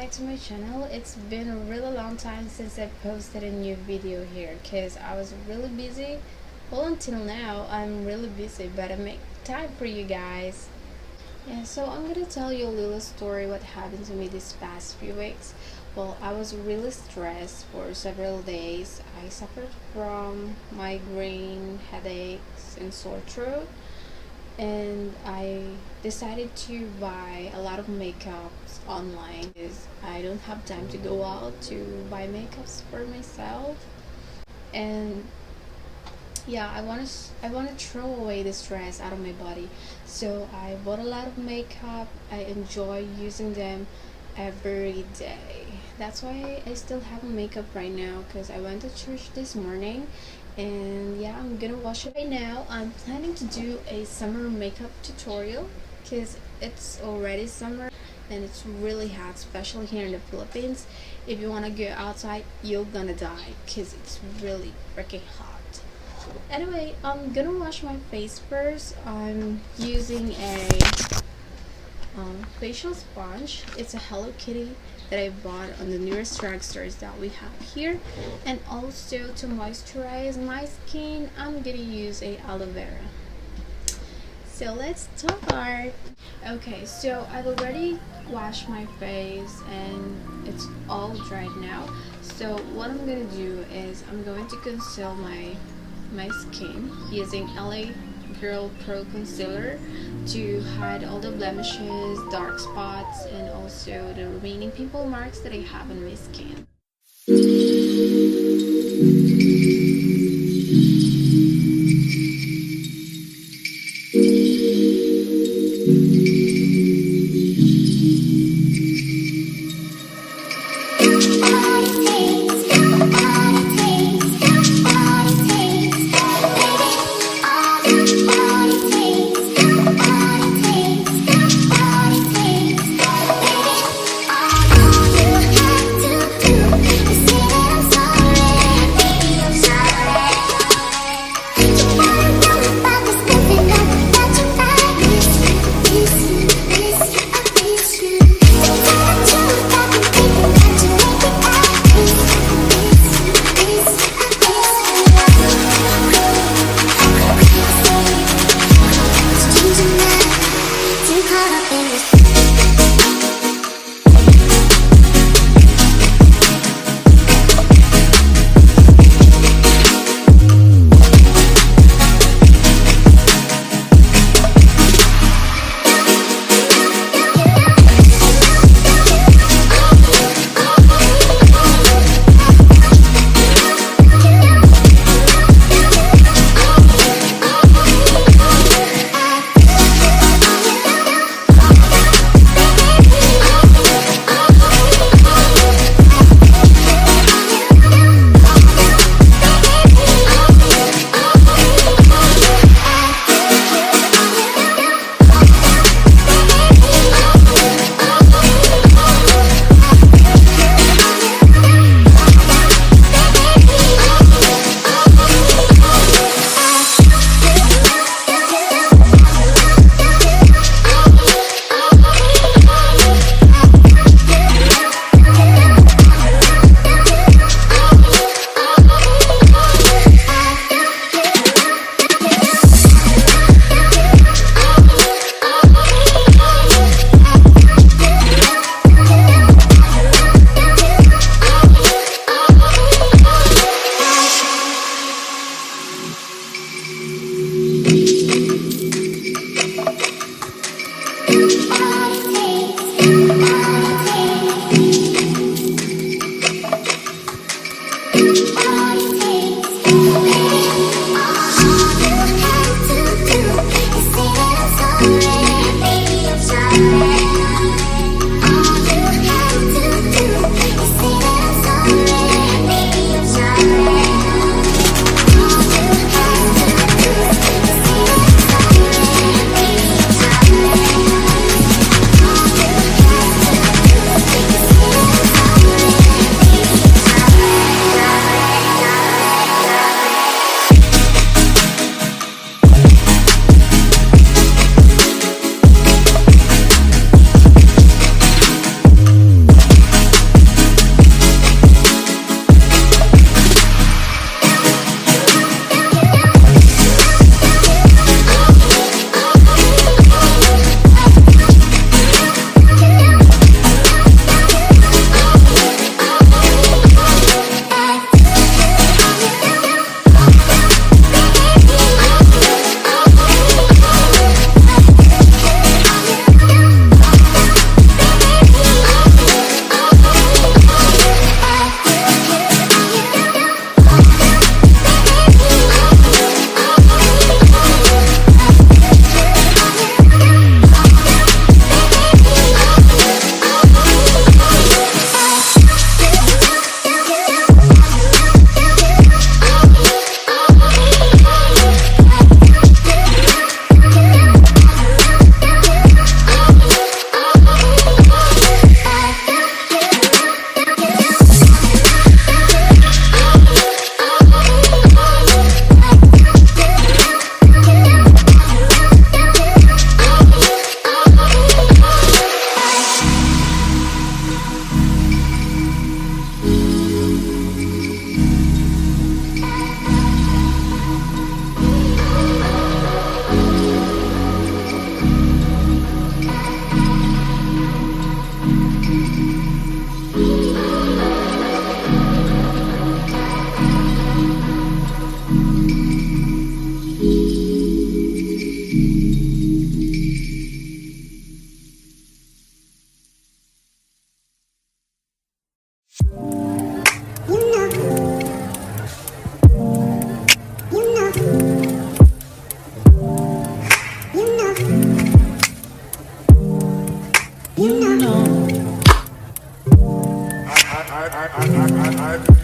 back to my channel. It's been a really long time since I posted a new video here because I was really busy. Well, until now I'm really busy, but I make time for you guys. Yeah, so I'm gonna tell you a little story what happened to me these past few weeks. Well, I was really stressed for several days. I suffered from migraine, headaches, and sore throat, and I decided to buy a lot of makeups online because I don't have time to go out to buy makeups for myself. And yeah, I want to throw away the stress out of my body, so I bought a lot of makeup. I enjoy using them every day. That's why I still have makeup right now, because I went to church this morning, and yeah, I'm gonna wash it right now. I'm planning to do a summer makeup tutorial because it's already summer and it's really hot, especially here in the Philippines. If you want to go outside, you're gonna die because it's really freaking hot. Anyway, I'm gonna wash my face first. I'm using a facial sponge. It's a Hello Kitty that I bought on the nearest drugstores that we have here. And also, to moisturize my skin, I'm gonna use a aloe vera. So let's start. Okay, so I've already washed my face and it's all dried now. So what I'm gonna do is I'm going to conceal my skin using LA Girl Pro Concealer to hide all the blemishes, dark spots, and also the remaining pimple marks that I have on my skin.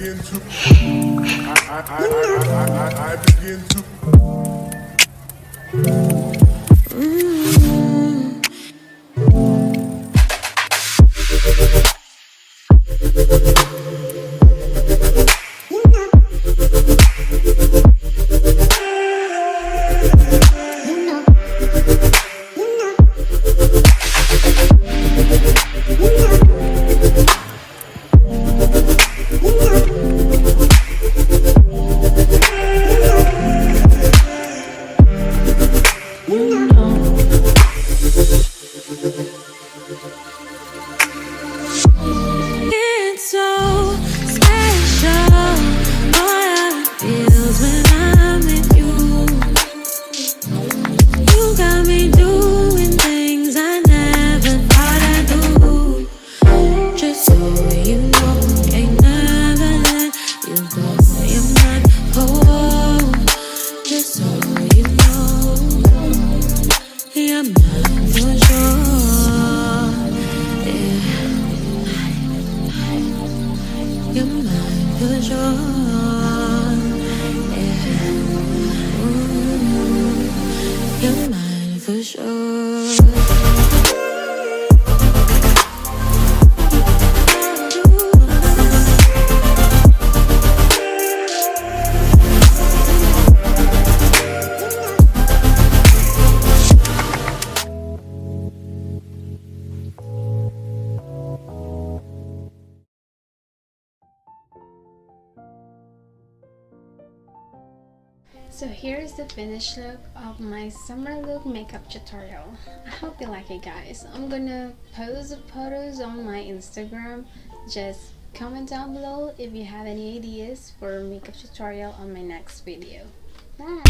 begin to, I begin to. It's so special. All it feels when I'm with you. You got me doing things I never thought I'd do. Just so you know, ain't never let you go. You're my home. Just so you know, you're mine for sure. Yeah. You're mine for sure. Yeah. Ooh, you're mine for sure. So here's the finished look of my summer look makeup tutorial. I hope you like it, guys. I'm gonna post the photos on my Instagram. Just comment down below if you have any ideas for makeup tutorial on my next video. Bye!